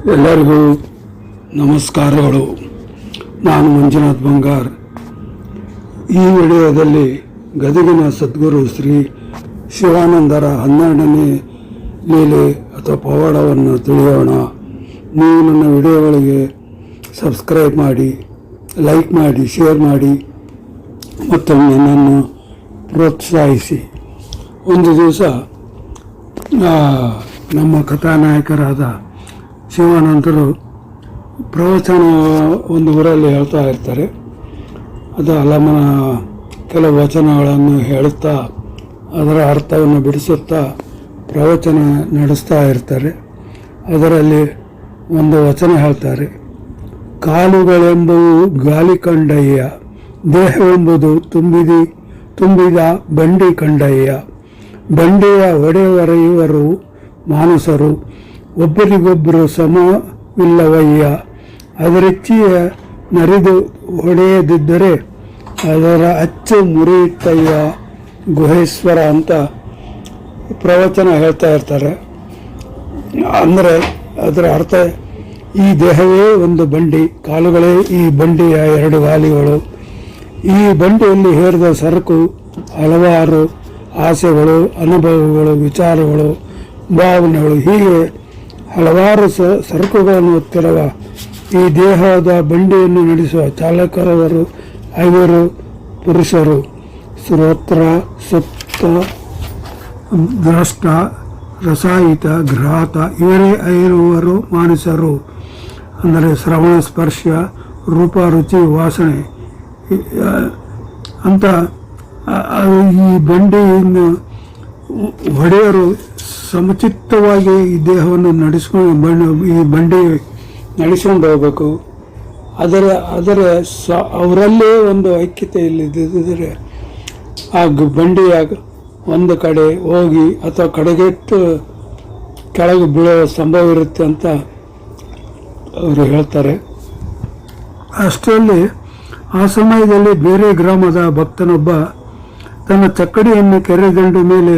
ಎಲ್ಲರಿಗೂ ನಮಸ್ಕಾರಗಳು. ನಾನು ಮಂಜುನಾಥ್ ಬಂಗಾರ್. ಈ ವಿಡಿಯೋದಲ್ಲಿ ಗದಗಿನ ಸದ್ಗುರು ಶ್ರೀ ಶಿವಾನಂದರ 12ನೇ ಲೀಲೆ ಅಥವಾ ಪವಾಡವನ್ನು ತಿಳಿಯೋಣ. ನೀವು ನನ್ನ ವಿಡಿಯೋಗಳಿಗೆ ಸಬ್ಸ್ಕ್ರೈಬ್ ಮಾಡಿ, ಲೈಕ್ ಮಾಡಿ, ಶೇರ್ ಮಾಡಿ, ಮತ್ತೊಮ್ಮೆ ನನ್ನನ್ನು ಪ್ರೋತ್ಸಾಹಿಸಿ. ಒಂದು ದಿವಸ ನಮ್ಮ ಕಥಾನಾಯಕರಾದ ಶಿವಾನಂದರು ಪ್ರವಚನ ಒಂದು ಊರಲ್ಲಿ ಹೇಳ್ತಾ ಇರ್ತಾರೆ. ಅದು ಅಲಮನ ಕೆಲವು ವಚನಗಳನ್ನು ಹೇಳುತ್ತಾ ಅದರ ಅರ್ಥವನ್ನು ಬಿಡಿಸುತ್ತಾ ಪ್ರವಚನ ನಡೆಸ್ತಾ ಇರ್ತಾರೆ. ಅದರಲ್ಲಿ ಒಂದು ವಚನ ಹೇಳ್ತಾರೆ, ಕಾಲುಗಳೆಂಬುವು ಗಾಲಿ ಕಂಡಯ್ಯ, ದೇಹವೆಂಬುದು ತುಂಬಿದ ಬಂಡಿ ಕಂಡಯ್ಯ, ಬಂಡಿಯ ಒಡೆಯವರ ಇವರು ಮಾನಸರು, ಒಬ್ಬರಿಗೊಬ್ಬರು ಸಮವಿಲ್ಲವಯ್ಯ, ಅದರೆಚ್ಚಿಯ ನರಿದು ಹೊಡೆಯದಿದ್ದರೆ ಅದರ ಅಚ್ಚು ಮುರಿಯುತ್ತಯ್ಯ ಗುಹೇಶ್ವರ ಅಂತ ಪ್ರವಚನ ಹೇಳ್ತಾ ಇರ್ತಾರೆ. ಅಂದರೆ ಅದರ ಅರ್ಥ, ಈ ದೇಹವೇ ಒಂದು ಬಂಡಿ, ಕಾಲುಗಳೇ ಈ ಬಂಡಿಯ 2 ಗಾಲಿಗಳು. ಈ ಬಂಡಿಯಲ್ಲಿ ಹೇರಿದ ಸರಕು ಹಲವಾರು ಆಸೆಗಳು, ಅನುಭವಗಳು, ವಿಚಾರಗಳು, ಭಾವನೆಗಳು, ಹೀಗೆ ಹಲವಾರು ಸರಕುಗಳನ್ನು ಹೊತ್ತಿರುವ ಈ ದೇಹದ ಬಂಡಿಯನ್ನು ನಡೆಸುವ ಚಾಲಕರವರು 5 ಪುರುಷರು: ಶ್ರೋತ್ರ, ಸುಪ್ತ, ದ್ರಷ್ಟ, ರಸಾಯಿತ, ಘ್ರಾತ. ಇವರೇ 5 ಮಾನಸರು. ಅಂದರೆ ಶ್ರವಣ, ಸ್ಪರ್ಶ, ರೂಪ, ರುಚಿ, ವಾಸನೆ ಅಂತ ಈ ಬಂಡಿಯನ್ನು ಒಡೆಯರು ಸಮಚಿತ್ತವಾಗಿ ಈ ದೇಹವನ್ನು ಈ ಬಂಡಿ ನಡೆಸ್ಕೊಂಡು ಹೋಗಬೇಕು. ಅವರಲ್ಲೇ ಒಂದು ಐಕ್ಯತೆ ಇಲ್ಲದಿದ್ದರೆ ಆ ಬಂಡಿಯಾಗ ಒಂದು ಕಡೆ ಹೋಗಿ ಅಥವಾ ಕಡೆಗೆಟ್ಟು ಕೆಳಗೆ ಬೀಳುವ ಸಂಭವ ಇರುತ್ತೆ ಅಂತ ಅವರು ಹೇಳ್ತಾರೆ. ಅಷ್ಟರಲ್ಲಿ ಆ ಸಮಯದಲ್ಲಿ ಬೇರೆ ಗ್ರಾಮದ ಭಕ್ತನೊಬ್ಬ ತನ್ನ ಚಕ್ಕಡಿಯನ್ನು ಕೆರೆದಂಡು ಮೇಲೆ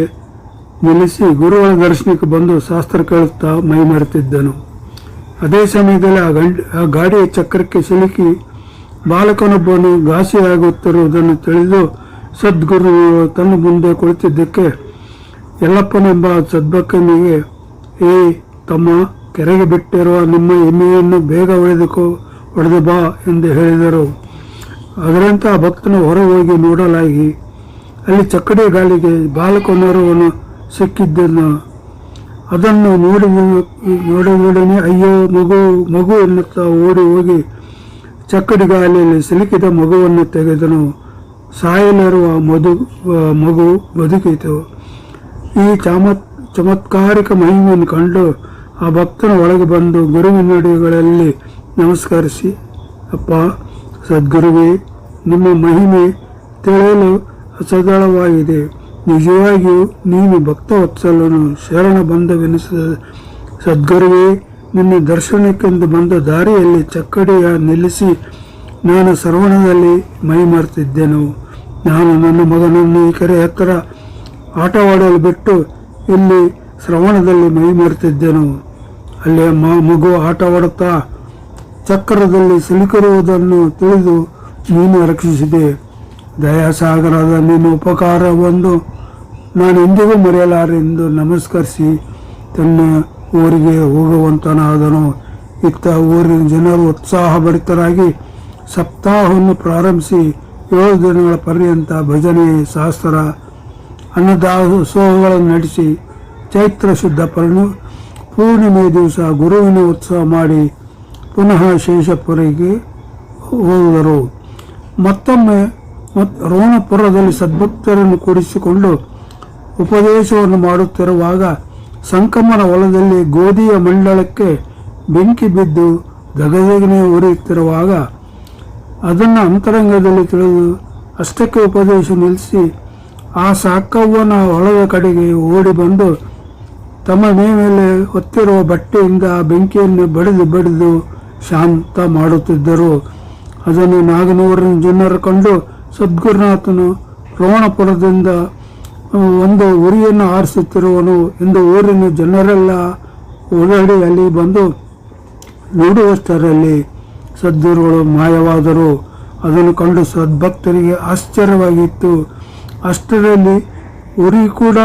ನಿಲ್ಲಿಸಿ ಗುರುಗಳ ದರ್ಶನಕ್ಕೆ ಬಂದು ಶಾಸ್ತ್ರ ಕೇಳುತ್ತಾ ಮೈಮರೆತಿದ್ದನು. ಅದೇ ಸಮಯದಲ್ಲಿ ಆ ಗಾಡಿಯ ಚಕ್ರಕ್ಕೆ ಸಿಲುಕಿ ಬಾಲಕನೊಬ್ಬನು ಘಾಸಿಯಾಗುತ್ತಿರುವುದನ್ನು ತಿಳಿದು ಸದ್ಗುರು ತನ್ನ ಮುಂದೆ ಕುಳಿತಿದ್ದಕ್ಕೆ ಯಲ್ಲಪ್ಪನೆಂಬ ಸದ್ಭಕ್ತನಿಗೆ, ಏ ತಮ್ಮ, ಕೆರೆಗೆ ಬಿಟ್ಟಿರುವ ನಿಮ್ಮ ಎಮ್ಮೆಯನ್ನು ಬೇಗ ಹೊಡೆದು ಬಾ ಎಂದು ಹೇಳಿದರು. ಅದರಂತೆ ಆ ಭಕ್ತನು ಹೊರ ಹೋಗಿ ನೋಡಲಾಗಿ ಅಲ್ಲಿ ಚಕ್ಕಡಿ ಗಾಲಿಗೆ ಬಾಲಕನೊರವನು ಸಿಕ್ಕಿದ್ದನು. ಅದನ್ನು ನೋಡಿದೊಡನೆ ಅಯ್ಯೋ ಮಗು ಎನ್ನುತ್ತಾ ಓಡಿ ಹೋಗಿ ಚಕ್ಕಡಿ ಗಾಲಿಯಲ್ಲಿ ಸಿಲುಕಿದ ಮಗುವನ್ನು ತೆಗೆದನು. ಸಾಯಲಿರುವ ಮಗು ಬದುಕಿತು. ಈ ಚಮತ್ಕಾರಿಕ ಮಹಿಮೆಯನ್ನು ಕಂಡು ಆ ಭಕ್ತನ ಒಳಗೆ ಬಂದು ಗುರುವಿನಡಿಗಳಲ್ಲಿ ನಮಸ್ಕರಿಸಿ, ಅಪ್ಪ ಸದ್ಗುರುವೇ, ನಿಮ್ಮ ಮಹಿಮೆ ತಿಳಿಯಲು ಅಸದಳವಾಗಿದೆ. ನಿಜವಾಗಿಯೂ ನೀನು ಭಕ್ತವತ್ಸಲನು, ಶರಣ ಬಂಧವೆನಿಸಿದ ಸದ್ಗುರುವೇ, ನಿನ್ನ ದರ್ಶನಕ್ಕೆಂದು ಬಂದ ದಾರಿಯಲ್ಲಿ ಚಕ್ಕಡಿಯ ನಿಲ್ಲಿಸಿ ನಾನು ಶ್ರವಣದಲ್ಲಿ ಮೈಮರೆತಿದ್ದೆನು. ನಾನು ನನ್ನ ಮಗನನ್ನು ಈ ಕೆರೆ ಹತ್ತಿರ ಆಟವಾಡಲು ಬಿಟ್ಟು ಇಲ್ಲಿ ಶ್ರವಣದಲ್ಲಿ ಮೈಮರೆತಿದ್ದೆನು. ಅಲ್ಲಿ ಮಗು ಆಟವಾಡುತ್ತಾ ಚಕ್ರದಲ್ಲಿ ಸಿಲುಕಿರುವುದನ್ನು ತಿಳಿದು ನೀನು ರಕ್ಷಿಸಿದೆ. ದಯಾಸಾಗರದ ನಿನ್ನ ಉಪಕಾರವನ್ನು ನಾನು ಎಂದಿಗೂ ಮರೆಯಲಾರೆಂದು ನಮಸ್ಕರಿಸಿ ತನ್ನ ಊರಿಗೆ ಹೋಗುವಂತನಾದನು. ಇತ್ತ ಊರಿನ ಜನರು ಉತ್ಸಾಹಭರಿತರಾಗಿ ಸಪ್ತಾಹವನ್ನು ಪ್ರಾರಂಭಿಸಿ 7 ದಿನಗಳ ಪರ್ಯಂತ ಭಜನೆ, ಶಾಸ್ತ್ರ, ಅನ್ನದಾಸೋಹಗಳನ್ನು ನಡೆಸಿ ಚೈತ್ರ ಶುದ್ಧ ಪೂರ್ಣಿಮೆ ದಿವಸ ಗುರುವಿನ ಉತ್ಸವ ಮಾಡಿ ಪುನಃ ಶೇಷಪುರಿಗೆ ಹೋದರು. ಮತ್ತೊಮ್ಮೆ ರೋಣಪುರದಲ್ಲಿ ಸದ್ಭಕ್ತರನ್ನು ಕೂಡಿಸಿಕೊಂಡು ಉಪದೇಶವನ್ನು ಮಾಡುತ್ತಿರುವಾಗ ಸಂಕಮನ ಹೊಲದಲ್ಲಿ ಗೋಧಿಯ ಮಂಡಲಕ್ಕೆ ಬೆಂಕಿ ಬಿದ್ದು ದಗದಗನೆ ಉರಿಯುತ್ತಿರುವಾಗ ಅದನ್ನು ಅಂತರಂಗದಲ್ಲಿ ತಿಳಿದು ಅಷ್ಟಕ್ಕೆ ಉಪದೇಶ ನಿಲ್ಲಿಸಿ ಆ ಸಾಕವ್ವನ ಹೊಲದ ಕಡೆಗೆ ಓಡಿ ಬಂದು ತಮ್ಮ ಮೇಲೆ ಹೊತ್ತಿರುವ ಬಟ್ಟೆಯಿಂದ ಆ ಬೆಂಕಿಯನ್ನು ಬಡಿದು ಶಾಂತ ಮಾಡುತ್ತಿದ್ದರು. ಅದನ್ನು ನಾಗನೂರಿನ ಜನರು ಕಂಡು ಸದ್ಗುರುನಾಥನು ರೋಣಪುರದಿಂದ ಒಂದು ಉರಿಯನ್ನು ಆರಿಸುತ್ತಿರುವನು ಎಂದು ಊರಿನ ಜನರೆಲ್ಲ ಓಡಾಡಿ ಅಲ್ಲಿ ಬಂದು ನೋಡುವಷ್ಟರಲ್ಲಿ ಸದ್ಗುರುಗಳು ಮಾಯವಾದರು. ಅದನ್ನು ಕಂಡು ಸದ್ಭಕ್ತರಿಗೆ ಆಶ್ಚರ್ಯವಾಗಿತ್ತು. ಅಷ್ಟರಲ್ಲಿ ಉರಿ ಕೂಡ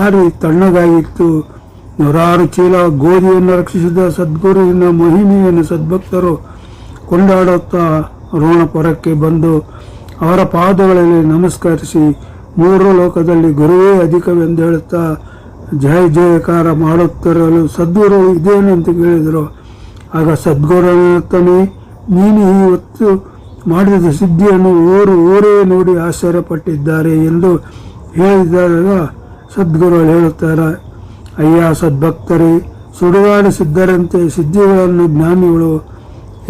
ಆರಿ ತಣ್ಣಗಾಗಿತ್ತು. ನೂರಾರು ಚೀಲ ಗೋಧಿಯನ್ನು ರಕ್ಷಿಸಿದ ಸದ್ಗುರುವಿನ ಮಹಿಮೆಯನ್ನು ಸದ್ಭಕ್ತರು ಕೊಂಡಾಡುತ್ತಾ ರೋಣಪುರಕ್ಕೆ ಬಂದು ಅವರ ಪಾದಗಳಲ್ಲಿ ನಮಸ್ಕರಿಸಿ ಮೂರು ಲೋಕದಲ್ಲಿ ಗುರುವೇ ಅಧಿಕವೆಂದು ಹೇಳುತ್ತಾ ಜಯ ಜಯಕಾರ ಮಾಡುತ್ತಿರಲು ಸದ್ಗುರು ಇದೇನಂತ ಕೇಳಿದರು. ಆಗ ಸದ್ಗುರುತನೇ ನೀನು ಇವತ್ತು ಮಾಡಿದ ಸಿದ್ಧಿಯನ್ನು ಊರೇ ನೋಡಿ ಆಶ್ಚರ್ಯಪಟ್ಟಿದ್ದಾರೆ ಎಂದು ಹೇಳಿದಾಗ ಸದ್ಗುರುಗಳು ಹೇಳುತ್ತಾರೆ, ಅಯ್ಯ ಸದ್ಭಕ್ತರೇ, ಸುಡುಗಾಡು ಸಿದ್ಧರಂತೆ ಸಿದ್ಧಿಗಳನ್ನು ಜ್ಞಾನಿಗಳು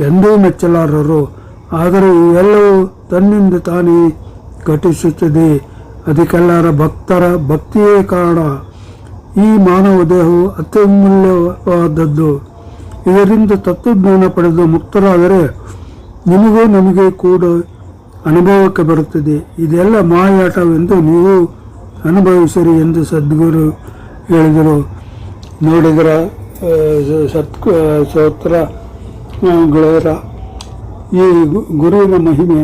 ಎಂದೂ ಮೆಚ್ಚಲಾರರು. ಆದರೆ ಇವೆಲ್ಲವೂ ತನ್ನಿಂದ ತಾನೇ ಘಟಿಸುತ್ತದೆ. ಅದಕ್ಕೆಲ್ಲರ ಭಕ್ತರ ಭಕ್ತಿಯೇ ಕಾರಣ. ಈ ಮಾನವ ದೇಹವು ಅತ್ಯಮೂಲ್ಯವಾದದ್ದು. ಇದರಿಂದ ತತ್ವಜ್ಞಾನ ಪಡೆದು ಮುಕ್ತರಾದರೆ ನಿಮಗೂ ನಮಗೆ ಕೂಡ ಅನುಭವಕ್ಕೆ ಬರುತ್ತದೆ. ಇದೆಲ್ಲ ಮಾಯಾಟವೆಂದು ನೀವು ಅನುಭವಿಸಿರಿ ಎಂದು ಸದ್ಗುರು ಹೇಳಿದರು. ನೋಡಿದರ ಸ್ತೋತ್ರಗಳ ಈ ಗುರುವಿನ ಮಹಿಮೆ.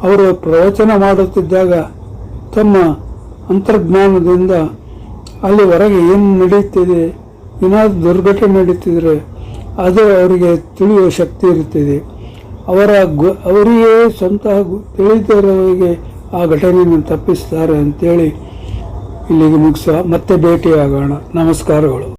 ಅವರು ಪ್ರವಚನ ಮಾಡುತ್ತಿದ್ದಾಗ ತಮ್ಮ ಅಂತರ್ಜ್ಞಾನದಿಂದ ಅಲ್ಲಿ ಹೊರಗೆ ಏನು ನಡೆಯುತ್ತಿದೆ, ಏನಾದರೂ ದುರ್ಘಟನೆ ನಡೀತಿದ್ರೆ ಅದು ಅವರಿಗೆ ತಿಳಿಯುವ ಶಕ್ತಿ ಇರುತ್ತದೆ. ಅವರಿಗೆ ಸ್ವಂತ ತಿಳಿದಿರೋರಿಗೆ ಆ ಘಟನೆಯನ್ನು ತಪ್ಪಿಸ್ತಾರೆ ಅಂತೇಳಿ ಇಲ್ಲಿಗೆ ಮುಗಿಸ. ಮತ್ತೆ ಭೇಟಿಯಾಗೋಣ. ನಮಸ್ಕಾರಗಳು.